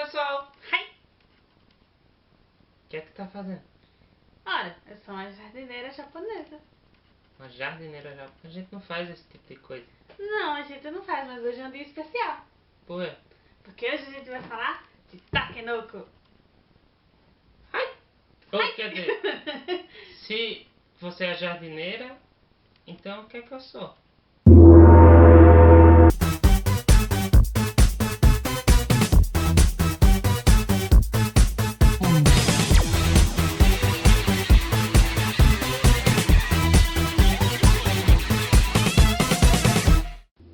pessoal! Hi! O que é que tá fazendo? Ora, eu sou uma jardineira japonesa. Uma jardineira já. A gente não faz esse tipo de coisa. Não, a gente não faz, mas hoje é um dia especial. Por quê? Porque hoje a gente vai falar de takenoko. Ou quer dizer, se você é jardineira, então o que é que eu sou?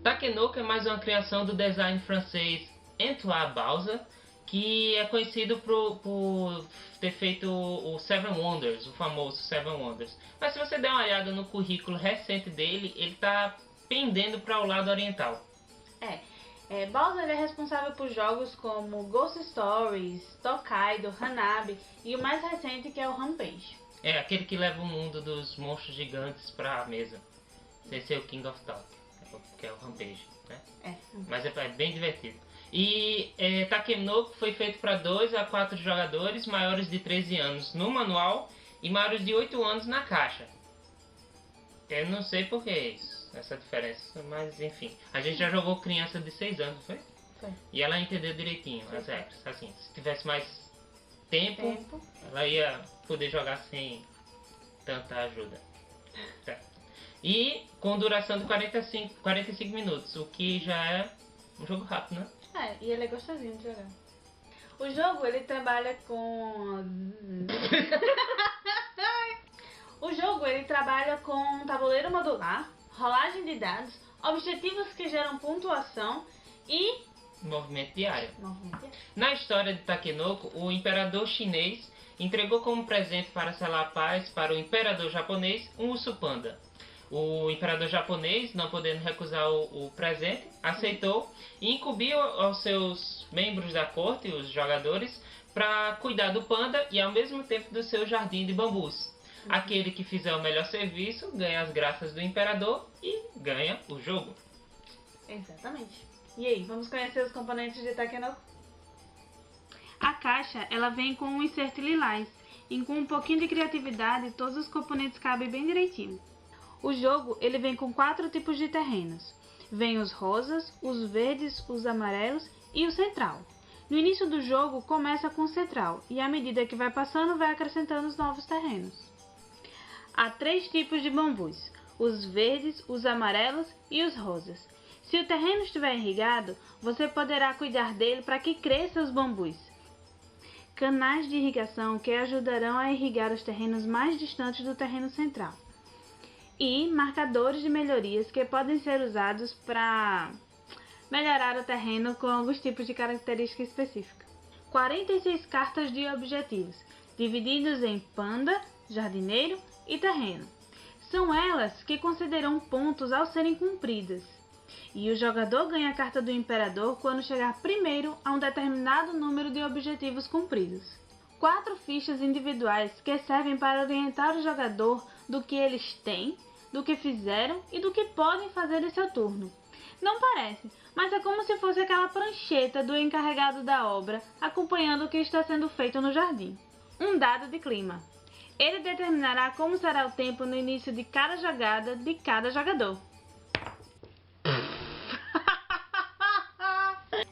Takenoko é mais uma criação do design francês Antoine Balza, que é conhecido por ter feito o Seven Wonders, o famoso Seven Wonders. Mas se você der uma olhada no currículo recente dele, ele está pendendo para o lado oriental. Bowser é responsável por jogos como Ghost Stories, Tokaido, Hanabi e o mais recente que é o Rampage. É aquele que leva o mundo dos monstros gigantes para a mesa, sem ser o King of Talk, que é o Rampage, né? Mas é bem divertido. E Takenoko foi feito para 2 a 4 jogadores maiores de 13 anos no manual e maiores de 8 anos na caixa. Eu não sei por que isso, essa diferença, mas enfim. A gente já jogou criança de 6 anos, foi? Foi. E ela entendeu direitinho as regras. Assim, se tivesse mais tempo, ela ia poder jogar sem tanta ajuda. Certo. E com duração de 45 minutos, o que já é um jogo rápido, né? E ele é gostosinho de jogar. O jogo, ele trabalha com... um tabuleiro modular, rolagem de dados, objetivos que geram pontuação e... movimento diário. Na história de Takenoko, o imperador chinês entregou como presente para selar a paz para o imperador japonês um urso panda. O imperador japonês, não podendo recusar o presente, aceitou e incumbiu aos seus membros da corte, os jogadores, para cuidar do panda e ao mesmo tempo do seu jardim de bambus. Aquele que fizer o melhor serviço ganha as graças do imperador e ganha o jogo. Exatamente. E aí, vamos conhecer os componentes de Takenoko? A caixa, ela vem com um insert lilás e com um pouquinho de criatividade todos os componentes cabem bem direitinho. O jogo, ele vem com 4 tipos de terrenos. Vem os rosas, os verdes, os amarelos e o central. No início do jogo, começa com o central e à medida que vai passando, vai acrescentando os novos terrenos. Há 3 tipos de bambus, os verdes, os amarelos e os rosas. Se o terreno estiver irrigado, você poderá cuidar dele para que cresça os bambus. Canais de irrigação que ajudarão a irrigar os terrenos mais distantes do terreno central. E marcadores de melhorias que podem ser usados para melhorar o terreno com alguns tipos de características específicas. 46 cartas de objetivos, divididos em panda, jardineiro e terreno. São elas que concederão pontos ao serem cumpridas. E o jogador ganha a carta do imperador quando chegar primeiro a um determinado número de objetivos cumpridos. 4 fichas individuais que servem para orientar o jogador do que eles têm, do que fizeram e do que podem fazer em seu turno. Não parece, mas é como se fosse aquela prancheta do encarregado da obra acompanhando o que está sendo feito no jardim. Um dado de clima. Ele determinará como será o tempo no início de cada jogada de cada jogador.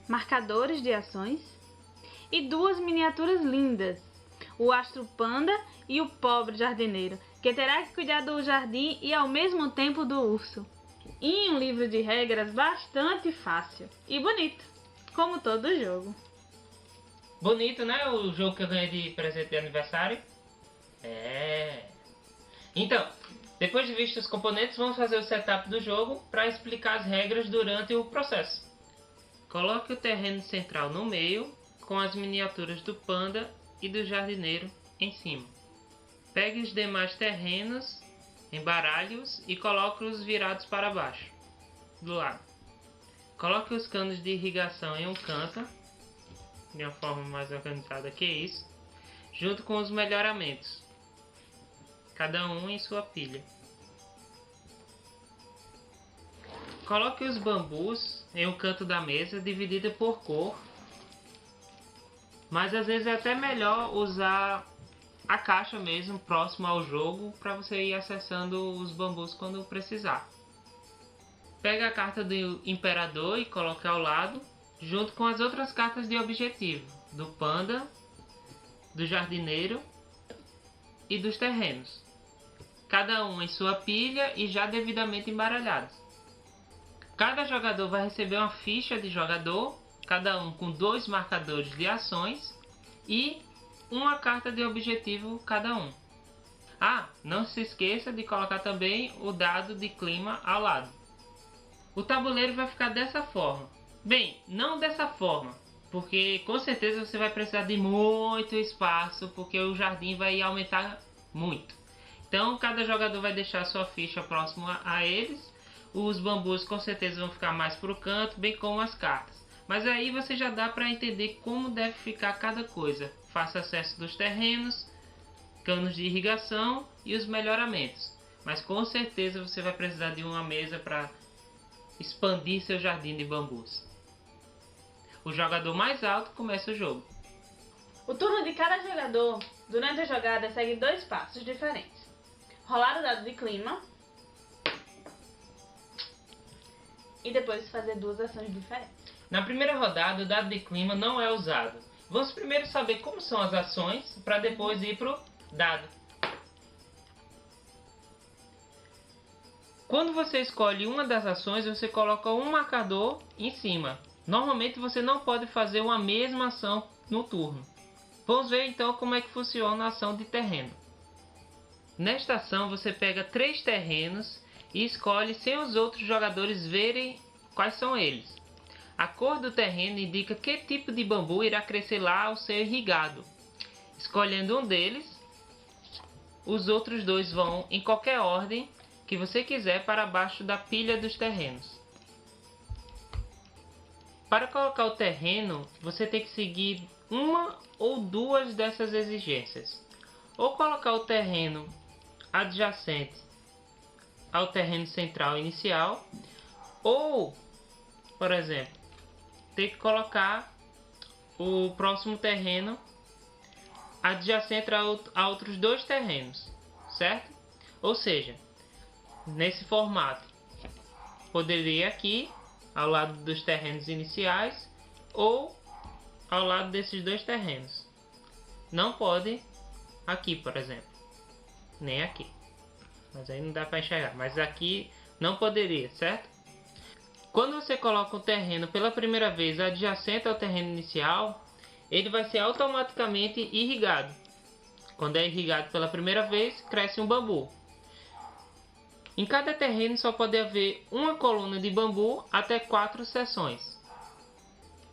Marcadores de ações e 2 miniaturas lindas, o astro panda e o pobre jardineiro, que terá que cuidar do jardim e ao mesmo tempo do urso. E um livro de regras bastante fácil e bonito, como todo jogo. Bonito, né? O jogo que eu ganhei de presente de aniversário. Então, depois de visto os componentes, vamos fazer o setup do jogo para explicar as regras durante o processo. Coloque o terreno central no meio, com as miniaturas do panda e do jardineiro em cima. Pegue os demais terrenos, embaralhe-os e coloque-os virados para baixo, do lado. Coloque os canos de irrigação em um canto, de uma forma mais organizada que isso, junto com os melhoramentos, cada um em sua pilha. Coloque os bambus em um canto da mesa, dividido por cor, Mas às vezes é até melhor usar a caixa mesmo, próximo ao jogo, para você ir acessando os bambus quando precisar. Pega a carta do Imperador e coloca ao lado, junto com as outras cartas de objetivo, do Panda, do Jardineiro e dos terrenos. Cada um em sua pilha e já devidamente embaralhados. Cada jogador vai receber uma ficha de jogador, cada um com 2 marcadores de ações e uma carta de objetivo cada um. Não se esqueça de colocar também o dado de clima ao lado. O tabuleiro vai ficar dessa forma. Bem, não dessa forma, porque com certeza você vai precisar de muito espaço, porque o jardim vai aumentar muito. Então cada jogador vai deixar sua ficha próxima a eles. Os bambus com certeza vão ficar mais para o canto, bem como as cartas. Mas aí você já dá para entender como deve ficar cada coisa. Faça acesso dos terrenos, canos de irrigação e os melhoramentos. Mas com certeza você vai precisar de uma mesa para expandir seu jardim de bambus. O jogador mais alto começa o jogo. O turno de cada jogador durante a jogada segue 2 passos diferentes. Rolar o dado de clima e depois fazer 2 ações diferentes. Na primeira rodada, o dado de clima não é usado. Vamos primeiro saber como são as ações, para depois ir para o dado. Quando você escolhe uma das ações, você coloca um marcador em cima. Normalmente você não pode fazer uma mesma ação no turno. Vamos ver então como é que funciona a ação de terreno. Nesta ação você pega 3 terrenos e escolhe sem os outros jogadores verem quais são eles. A cor do terreno indica que tipo de bambu irá crescer lá ao ser irrigado. Escolhendo um deles, os outros 2 vão em qualquer ordem que você quiser para baixo da pilha dos terrenos. Para colocar o terreno, você tem que seguir uma ou 2 dessas exigências. Ou colocar o terreno adjacente ao terreno central inicial, ou, por exemplo, ter que colocar o próximo terreno adjacente a outros 2 terrenos, certo? Ou seja, nesse formato, poderia aqui ao lado dos terrenos iniciais ou ao lado desses 2 terrenos. Não pode aqui, por exemplo, nem aqui. Mas aí não dá para enxergar. Mas aqui não poderia, certo? Quando você coloca o terreno pela primeira vez adjacente ao terreno inicial, ele vai ser automaticamente irrigado. Quando é irrigado pela primeira vez, cresce um bambu. Em cada terreno só pode haver uma coluna de bambu até 4 seções.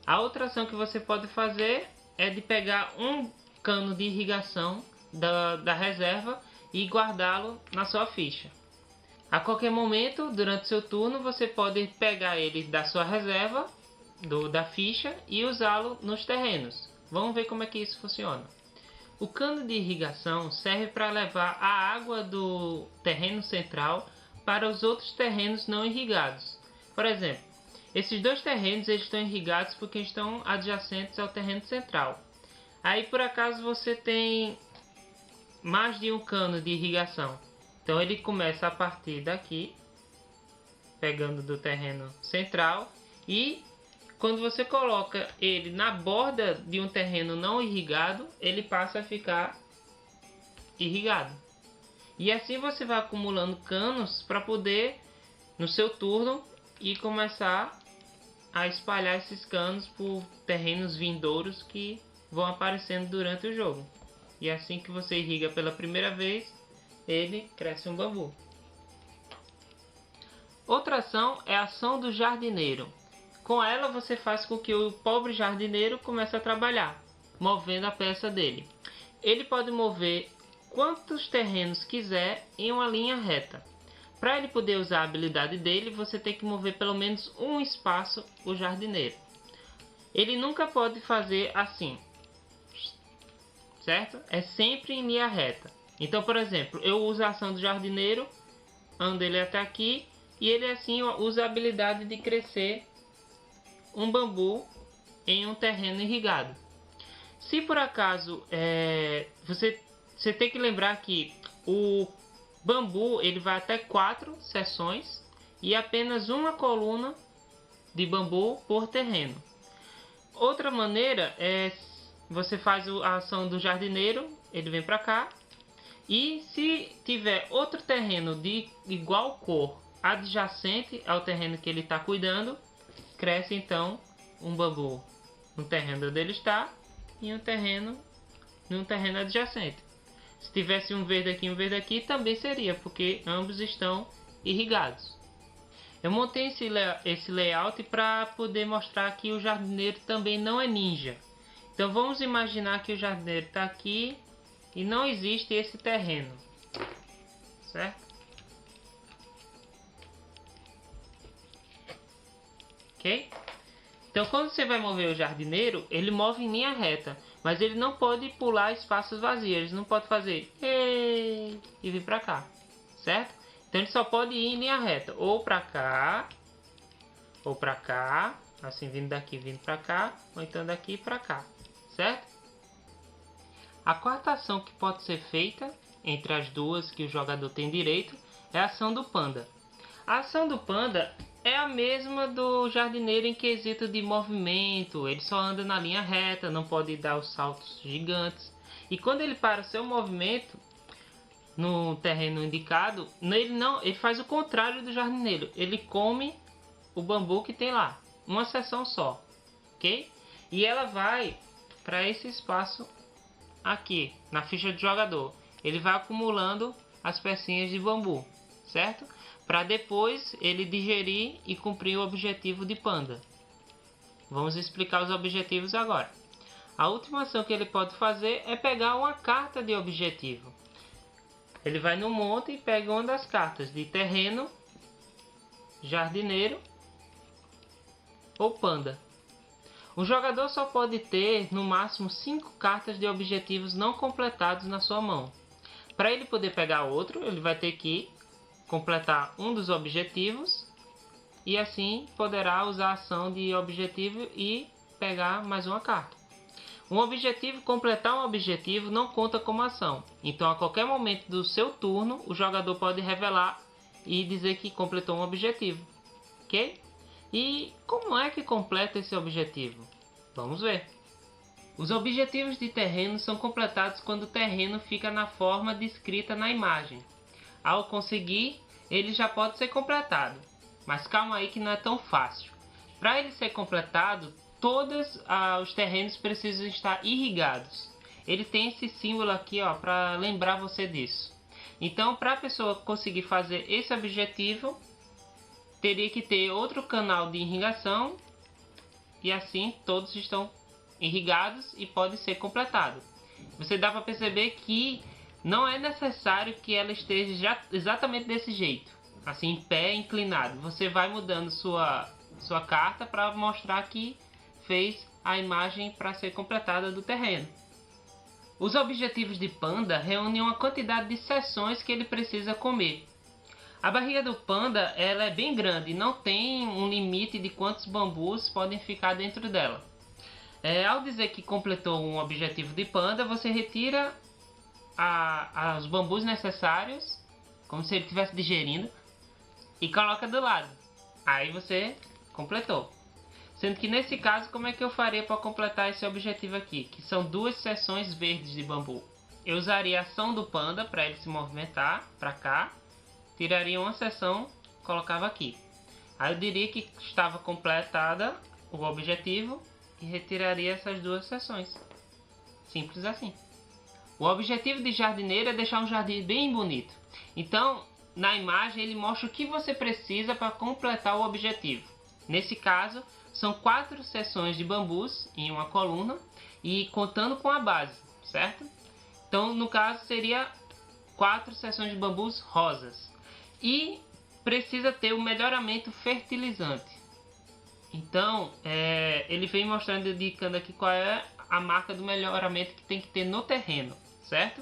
A outra ação que você pode fazer é de pegar um cano de irrigação da reserva e guardá-lo na sua ficha. A qualquer momento, durante seu turno, você pode pegar ele da sua reserva, da ficha, e usá-lo nos terrenos. Vamos ver como é que isso funciona. O cano de irrigação serve para levar a água do terreno central para os outros terrenos não irrigados. Por exemplo, esses 2 terrenos eles estão irrigados porque estão adjacentes ao terreno central. Aí por acaso você tem mais de um cano de irrigação. Então ele começa a partir daqui, pegando do terreno central, e quando você coloca ele na borda de um terreno não irrigado, ele passa a ficar irrigado. E assim você vai acumulando canos para poder, no seu turno, ir começar a espalhar esses canos por terrenos vindouros que vão aparecendo durante o jogo. E assim que você irriga pela primeira vez, ele cresce um bambu. Outra ação é a ação do jardineiro. Com ela você faz com que o pobre jardineiro comece a trabalhar, movendo a peça dele. Ele pode mover quantos terrenos quiser em uma linha reta. Para ele poder usar a habilidade dele, você tem que mover pelo menos um espaço o jardineiro. Ele nunca pode fazer assim, certo? É sempre em linha reta. Então, por exemplo, eu uso a ação do jardineiro, ando ele até aqui, e ele assim usa a habilidade de crescer um bambu em um terreno irrigado. Se por acaso você tem que lembrar que o bambu ele vai até 4 seções e apenas uma coluna de bambu por terreno. Outra maneira é você faz a ação do jardineiro, ele vem para cá, e se tiver outro terreno de igual cor adjacente ao terreno que ele está cuidando, cresce então um bambu no terreno onde ele está e um terreno adjacente. Se tivesse um verde aqui e um verde aqui, também seria, porque ambos estão irrigados. Eu montei esse layout para poder mostrar que o jardineiro também não é ninja. Então vamos imaginar que o jardineiro está aqui e não existe esse terreno, certo? Ok? Então quando você vai mover o jardineiro, ele move em linha reta, mas ele não pode pular espaços vazios, ele não pode fazer e vir para cá, certo? Então ele só pode ir em linha reta, ou para cá, assim vindo daqui, vindo para cá, ou então daqui para cá, certo? A quarta ação que pode ser feita, entre as duas que o jogador tem direito, é a ação do panda. A ação do panda é a mesma do jardineiro em quesito de movimento, ele só anda na linha reta, não pode dar os saltos gigantes. E quando ele para o seu movimento no terreno indicado, ele faz o contrário do jardineiro, ele come o bambu que tem lá, uma seção só, ok? E ela vai para esse espaço aqui, na ficha do jogador, ele vai acumulando as pecinhas de bambu, certo? Para depois ele digerir e cumprir o objetivo de panda. Vamos explicar os objetivos agora. A última ação que ele pode fazer é pegar uma carta de objetivo. Ele vai no monte e pega uma das cartas de terreno, jardineiro ou panda. O jogador só pode ter no máximo 5 cartas de objetivos não completados na sua mão. Para ele poder pegar outro, ele vai ter que completar um dos objetivos e assim poderá usar a ação de objetivo e pegar mais uma carta. Completar um objetivo não conta como ação, então a qualquer momento do seu turno o jogador pode revelar e dizer que completou um objetivo, ok? E como é que completa esse objetivo? Vamos ver. Os objetivos de terreno são completados quando o terreno fica na forma descrita na imagem. Ao conseguir, ele já pode ser completado, mas calma aí que não é tão fácil. Para ele ser completado, todos os terrenos precisam estar irrigados. Ele tem esse símbolo aqui para lembrar você disso. Então, para a pessoa conseguir fazer esse objetivo, teria que ter outro canal de irrigação e assim todos estão irrigados e pode ser completado. Você dá para perceber que não é necessário que ela esteja exatamente desse jeito, assim em pé, inclinado. Você vai mudando sua carta para mostrar que fez a imagem para ser completada do terreno. Os objetivos de panda reúnem uma quantidade de seções que ele precisa comer. A barriga do panda ela é bem grande e não tem um limite de quantos bambus podem ficar dentro dela. Ao dizer que completou um objetivo de panda, você retira os bambus necessários, como se ele estivesse digerindo, e coloca do lado. Aí você completou. Sendo que nesse caso, como é que eu faria para completar esse objetivo aqui? Que são 2 seções verdes de bambu. Eu usaria a ação do panda para ele se movimentar para cá. Tiraria uma seção, colocava aqui. Aí eu diria que estava completada o objetivo e retiraria essas 2 seções. Simples assim. O objetivo de jardineiro é deixar um jardim bem bonito. Então, na imagem ele mostra o que você precisa para completar o objetivo. Nesse caso, são 4 seções de bambus em uma coluna e contando com a base, certo? Então, no caso, seria 4 seções de bambus rosas. E precisa ter o melhoramento fertilizante. Então, ele vem mostrando, indicando aqui qual é a marca do melhoramento que tem que ter no terreno, certo?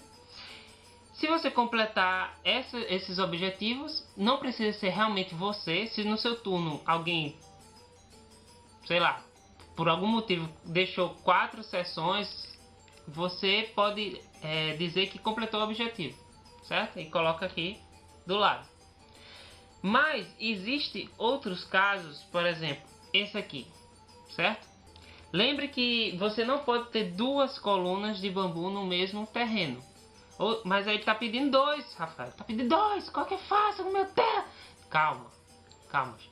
Se você completar esses objetivos, não precisa ser realmente você. Se no seu turno alguém, sei lá, por algum motivo deixou 4 seções você pode dizer que completou o objetivo, certo? E coloca aqui do lado. Mas existem outros casos, por exemplo, esse aqui, certo? Lembre que você não pode ter duas colunas de bambu no mesmo terreno. Mas aí ele tá pedindo 2, Rafael. Tá pedindo 2, qual que é fácil no meu terra? Calma, calma, gente.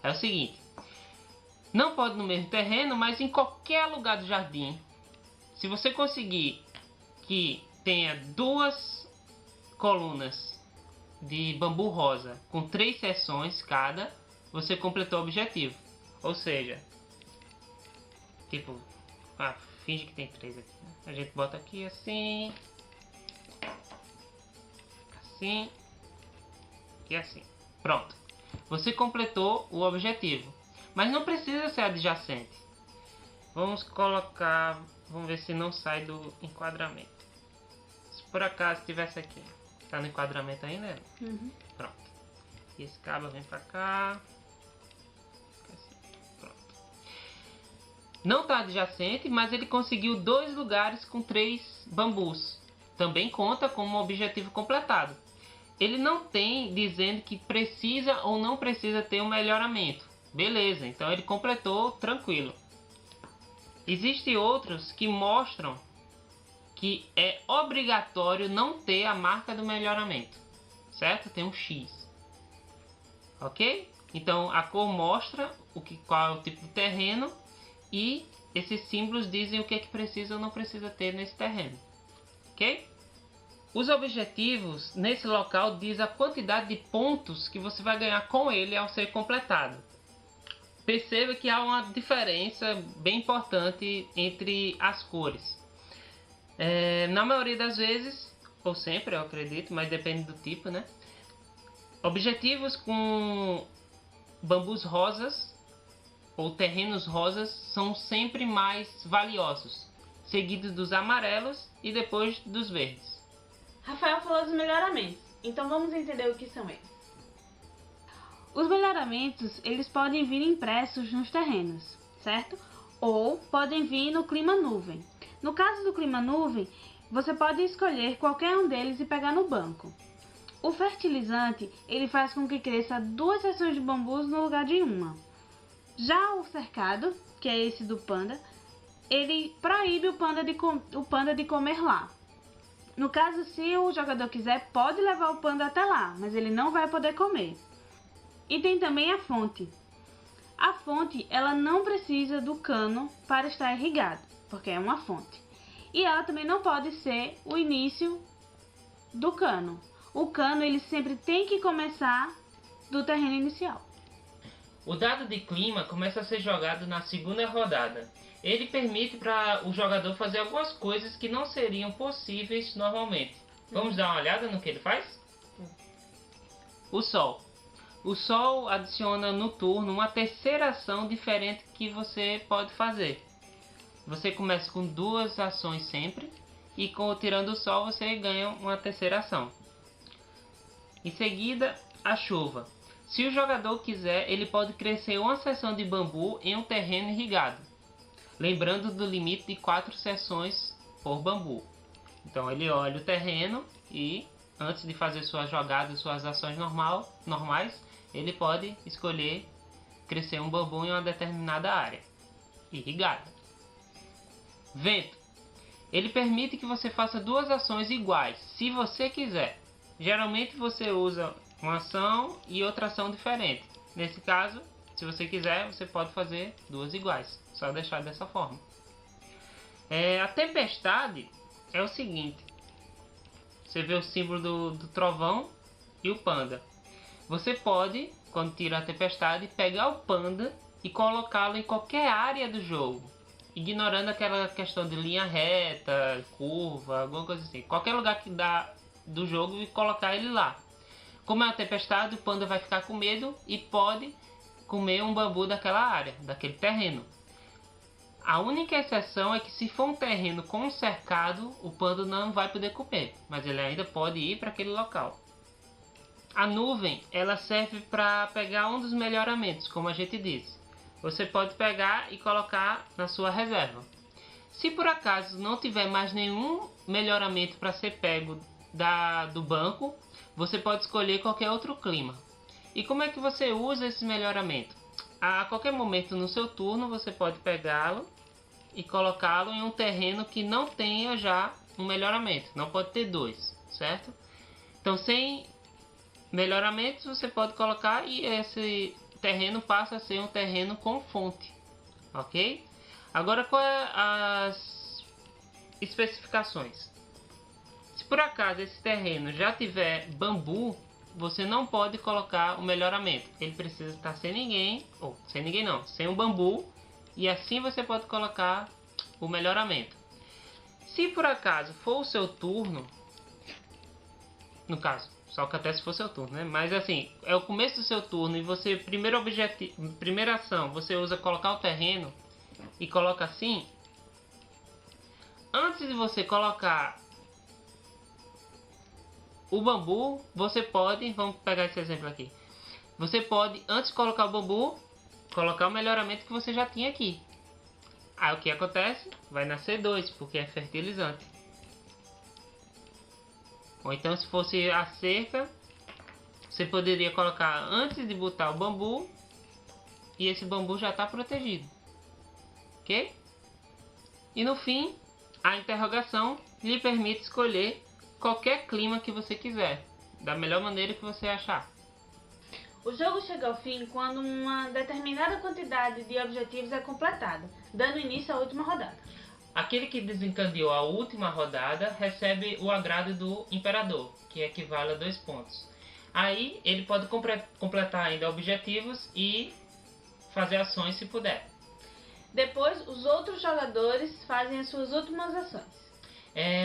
É o seguinte. Não pode no mesmo terreno, mas em qualquer lugar do jardim. Se você conseguir que tenha 2 colunas de bambu rosa com 3 seções cada, você completou o objetivo. Ou seja, tipo, finge que tem 3 aqui. A gente bota aqui assim, assim e assim. Pronto. Você completou o objetivo. Mas não precisa ser adjacente. Vamos colocar... Vamos ver se não sai do enquadramento. Se por acaso estivesse aqui. Tá no enquadramento ainda? Né? Uhum. Pronto. E esse cabo vem pra cá. Assim. Pronto. Não tá adjacente, mas ele conseguiu 2 lugares com 3 bambus. Também conta como objetivo completado. Ele não tem dizendo que precisa ou não precisa ter um melhoramento. Beleza, então ele completou tranquilo. Existem outros que mostram que é obrigatório não ter a marca do melhoramento, certo? Tem um X, ok? Então a cor mostra qual é o tipo de terreno e esses símbolos dizem o que é que precisa ou não precisa ter nesse terreno, ok? Os objetivos nesse local diz a quantidade de pontos que você vai ganhar com ele ao ser completado. Perceba que há uma diferença bem importante entre as cores. Na maioria das vezes, ou sempre eu acredito, mas depende do tipo, né? Objetivos com bambus rosas ou terrenos rosas são sempre mais valiosos, seguidos dos amarelos e depois dos verdes. Rafael falou dos melhoramentos, então vamos entender o que são eles. Os melhoramentos, eles podem vir impressos nos terrenos, certo? Ou podem vir no clima nuvem. No caso do clima nuvem, você pode escolher qualquer um deles e pegar no banco. O fertilizante, ele faz com que cresça 2 seções de bambus no lugar de uma. Já o cercado, que é esse do panda, ele proíbe o panda de comer lá. No caso, se o jogador quiser, pode levar o panda até lá, mas ele não vai poder comer. E tem também a fonte. A fonte, ela não precisa do cano para estar irrigada, porque é uma fonte. E ela também não pode ser o início do cano. O cano, ele sempre tem que começar do terreno inicial. O dado de clima começa a ser jogado na segunda rodada. Ele permite para o jogador fazer algumas coisas que não seriam possíveis normalmente. Vamos dar uma olhada no que ele faz? O Sol. O Sol adiciona no turno uma terceira ação diferente que você pode fazer. Você começa com 2 ações sempre e tirando o Sol você ganha uma terceira ação. Em seguida, a chuva. Se o jogador quiser, ele pode crescer uma seção de bambu em um terreno irrigado. Lembrando do limite de 4 seções por bambu. Então ele olha o terreno e antes de fazer suas jogadas, suas ações normais, ele pode escolher crescer um bambu em uma determinada área irrigada. Vento. Ele permite que você faça 2 ações iguais, se você quiser. Geralmente você usa uma ação e outra ação diferente. Nesse caso, se você quiser, você pode fazer 2 iguais. Só deixar dessa forma. A tempestade é o seguinte. Você vê o símbolo do trovão e o panda. Você pode, quando tira a tempestade, pegar o panda e colocá-lo em qualquer área do jogo. Ignorando aquela questão de linha reta, curva, alguma coisa assim. Qualquer lugar que dá do jogo e colocar ele lá. Como é uma tempestade, o panda vai ficar com medo e pode comer um bambu daquela área, daquele terreno. A única exceção é que se for um terreno com um cercado, o panda não vai poder comer, mas ele ainda pode ir para aquele local. A nuvem, ela serve para pegar um dos melhoramentos, como a gente disse. Você pode pegar e colocar na sua reserva. Se por acaso não tiver mais nenhum melhoramento para ser pego do banco, você pode escolher qualquer outro clima. E como é que você usa esse melhoramento? A qualquer momento no seu turno você pode pegá-lo e colocá-lo em um terreno que não tenha já um melhoramento. Não pode ter dois, certo? Então, sem melhoramentos você pode colocar e esse terreno passa a ser um terreno com fonte, ok? Agora, qual é as especificações? Se por acaso esse terreno já tiver bambu, você não pode colocar o melhoramento. Ele precisa estar sem ninguém, ou sem ninguém não, sem um bambu, e assim você pode colocar o melhoramento. Se por acaso for o seu turno, no caso, só que até se for seu turno, né? Mas assim, é o começo do seu turno e você, primeira ação, você usa colocar o terreno e coloca assim. Antes de você colocar o bambu, você pode, vamos pegar esse exemplo aqui. Você pode, antes de colocar o bambu, colocar o melhoramento que você já tinha aqui. Aí o que acontece? Vai nascer dois, porque é fertilizante. Ou então, se fosse a cerca, você poderia colocar antes de botar o bambu e esse bambu já está protegido. Ok? E no fim, a interrogação lhe permite escolher qualquer clima que você quiser, da melhor maneira que você achar. O jogo chega ao fim quando uma determinada quantidade de objetivos é completada, dando início à última rodada. Aquele que desencadeou a última rodada recebe o agrado do Imperador, que equivale a 2 pontos. Aí ele pode completar ainda objetivos e fazer ações se puder. Depois, os outros jogadores fazem as suas últimas ações.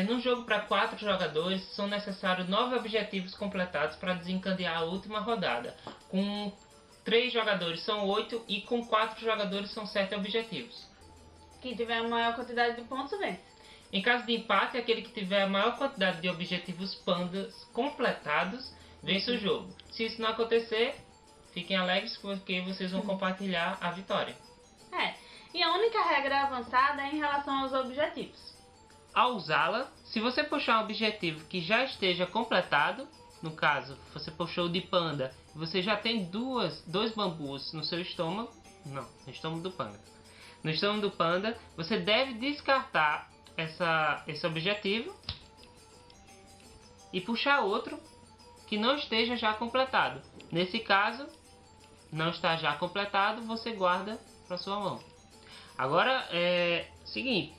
No jogo para 4 jogadores, são necessários 9 objetivos completados para desencadear a última rodada. Com 3 jogadores são 8 e com 4 jogadores são 7 objetivos. Quem tiver a maior quantidade de pontos vence. Em caso de empate, aquele que tiver a maior quantidade de objetivos pandas completados vence o jogo. Se isso não acontecer, fiquem alegres porque vocês vão compartilhar a vitória. E a única regra avançada é em relação aos objetivos. Ao usá-la, se você puxar um objetivo que já esteja completado, no caso, você puxou o de panda, e você já tem dois bambus no seu estômago, não, no estômago do panda. No estômago do panda, você deve descartar esse objetivo e puxar outro que não esteja já completado. Nesse caso, não está já completado, você guarda para sua mão. Agora, seguinte,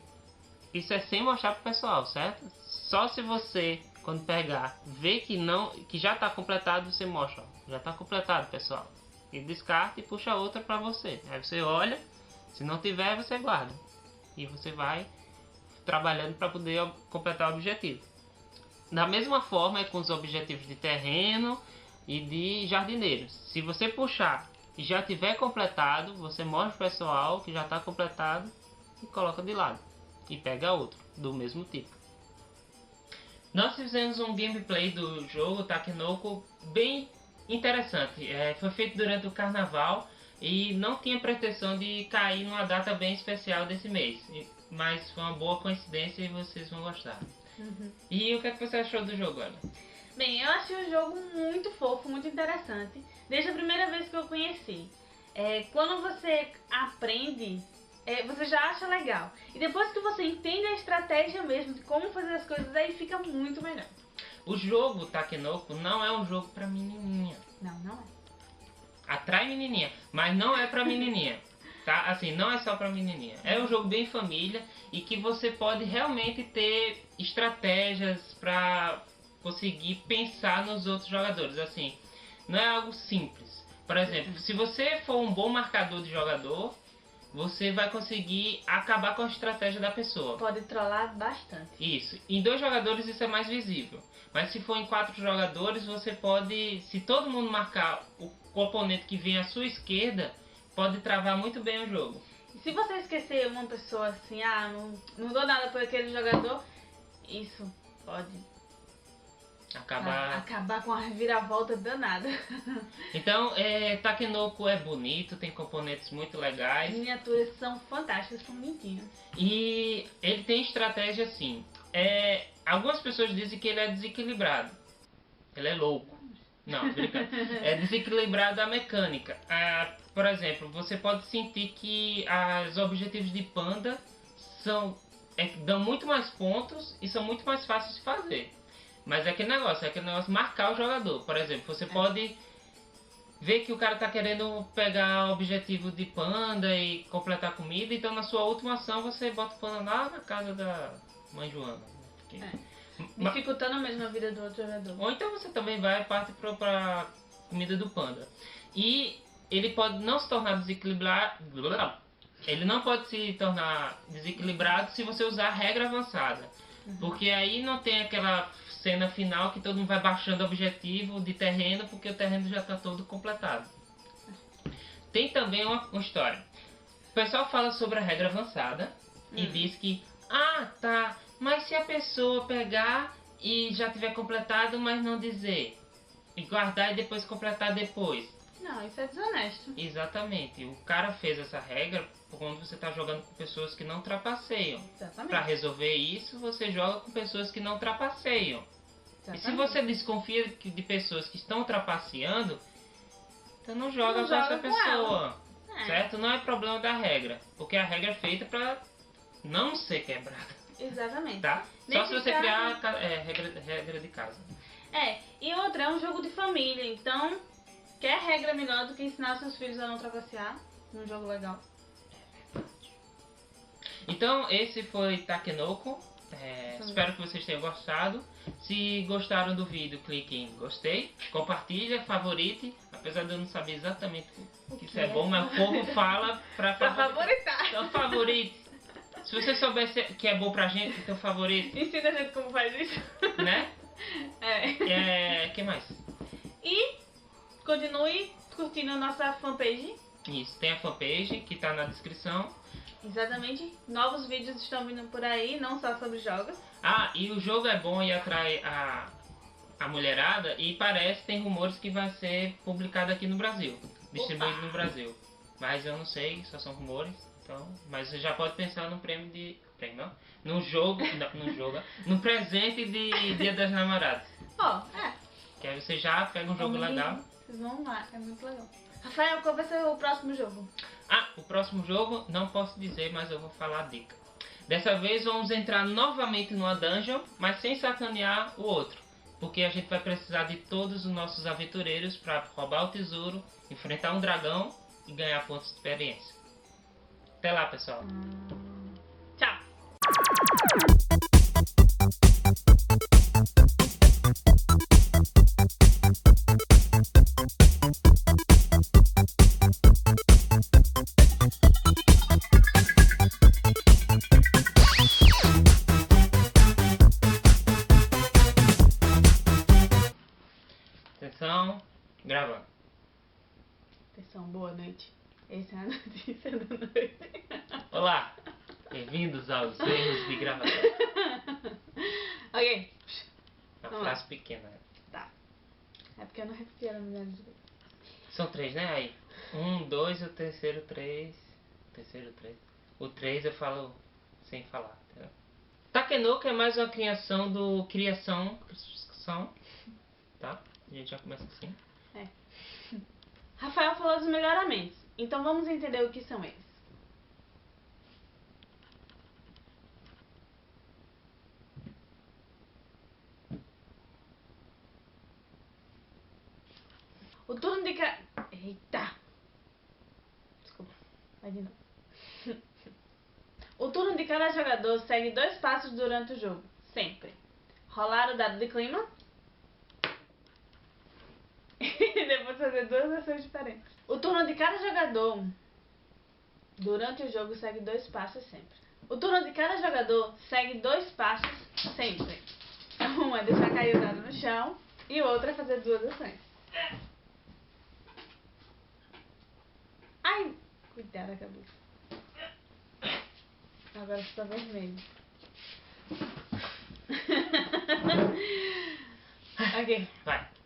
isso é sem mostrar para o pessoal, certo? Só se você, quando pegar, ver que já está completado, você mostra. Ó, já está completado, pessoal. E descarta e puxa outra para você. Aí você olha, se não tiver, você guarda. E você vai trabalhando para poder completar o objetivo. Da mesma forma é com os objetivos de terreno e de jardineiros. Se você puxar e já tiver completado, você mostra para o pessoal que já está completado e coloca de lado. E pega outro, do mesmo tipo. Nós fizemos um gameplay do jogo Takenoko bem interessante. Foi feito durante o carnaval e não tinha pretensão de cair numa data bem especial desse mês. Mas foi uma boa coincidência e vocês vão gostar. E o que é que você achou do jogo, Ana? Bem, eu achei o jogo muito fofo, muito interessante. Desde a primeira vez que eu conheci. Quando você aprende, você já acha legal. E depois que você entende a estratégia mesmo de como fazer as coisas, aí fica muito melhor. O jogo Takenoko não é um jogo pra menininha. Não é. Atrai menininha, mas não é pra menininha. Tá? Assim, não é só pra menininha. É um jogo bem família e que você pode realmente ter estratégias pra conseguir pensar nos outros jogadores. Assim, não é algo simples. Por exemplo, se você for um bom marcador de jogador, você vai conseguir acabar com a estratégia da pessoa. Pode trollar bastante. Isso. Em 2 jogadores isso é mais visível. Mas se for em 4 jogadores, você pode... Se todo mundo marcar o oponente que vem à sua esquerda, pode travar muito bem o jogo. E se você esquecer uma pessoa assim, não dou nada por aquele jogador, isso pode Acabar com a reviravolta danada. Então, Takenoko é bonito, tem componentes muito legais. As miniaturas são fantásticas, são lindinhas. E ele tem estratégia assim. Algumas pessoas dizem que ele é desequilibrado. Ele é louco. Não, brincando. É desequilibrado a mecânica. Por exemplo, você pode sentir que os objetivos de Panda dão muito mais pontos e são muito mais fáceis de fazer. Mas é aquele negócio marcar o jogador. Por exemplo, você pode ver que o cara tá querendo pegar o objetivo de Panda e completar a comida, então na sua última ação você bota o Panda lá na casa da mãe Joana. Dificultando mesmo a vida do outro jogador. Ou então você também vai parte para comida do Panda. E ele pode não se tornar desequilibrado. Ele não pode se tornar desequilibrado se você usar a regra avançada. Porque aí não tem aquela cena final que todo mundo vai baixando o objetivo de terreno porque o terreno já está todo completado. Tem também uma história. O pessoal fala sobre a regra avançada e diz que tá, mas se a pessoa pegar e já tiver completado, mas não dizer, e guardar e depois completar depois. Não, isso é desonesto. Exatamente. O cara fez essa regra quando você está jogando com pessoas que não trapaceiam. Exatamente. Para resolver isso, você joga com pessoas que não trapaceiam. Exatamente. E se você desconfia de pessoas que estão trapaceando, então não joga com essa pessoa. Certo? Não é problema da regra. Porque a regra é feita para não ser quebrada. Exatamente. Tá? Só se você criar regra de casa. E outra, é um jogo de família, então quer regra melhor do que ensinar seus filhos a não trapacear num jogo legal. Então esse foi Takenoko. Espero que vocês tenham gostado. Se gostaram do vídeo, clique em gostei, compartilha, favorite. Apesar de eu não saber exatamente que isso é bom, mas o povo fala pra favoritar. Então favorite. Se você soubesse que é bom pra gente, então favorito. Ensina a gente como faz isso. Né? Que mais? E continue curtindo a nossa fanpage. Isso, tem a fanpage que tá na descrição. Exatamente. Novos vídeos estão vindo por aí, não só sobre jogos. E o jogo é bom e atrai a mulherada. E tem rumores que vai ser publicado aqui no Brasil. Distribuído no Brasil. Mas eu não sei, só são rumores. Então, mas você já pode pensar no prêmio não? No jogo, no presente de Dia das Namoradas. Que aí você já pega um jogo legal. Vocês vão lá, é muito legal. Rafael, qual vai ser o próximo jogo? O próximo jogo, não posso dizer, mas eu vou falar a dica. Dessa vez vamos entrar novamente numa dungeon, mas sem sacanear o outro. Porque a gente vai precisar de todos os nossos aventureiros para roubar o tesouro, enfrentar um dragão e ganhar pontos de experiência. Até lá, pessoal. Tchau. Atenção, gravando. Atenção, boa noite. Essa é a notícia da noite. Olá, bem-vindos aos erros de gravação. Ok. Uma frase pequena. Tá. É porque eu não repeti ela milhares de vezes. São 3, né? Aí. 1, 2, o terceiro 3. O terceiro 3. O 3 eu falo sem falar. Entendeu? Takenoko é mais uma criação do Criação. Tá? A gente já começa assim. Rafael falou dos melhoramentos. Então vamos entender o que são eles. O turno de cada... Eita! Desculpa. Vai de novo. O turno de cada jogador segue 2 passos durante o jogo. Sempre. Rolar o dado de clima. E depois fazer 2 ações diferentes. O turno de cada jogador durante o jogo segue 2 passos sempre. O turno de cada jogador segue 2 passos sempre. Um é deixar cair o dado no chão e o outro é fazer 2 ações. Ai, cuidado da cabeça. Agora está vermelho. Aqui. Vai.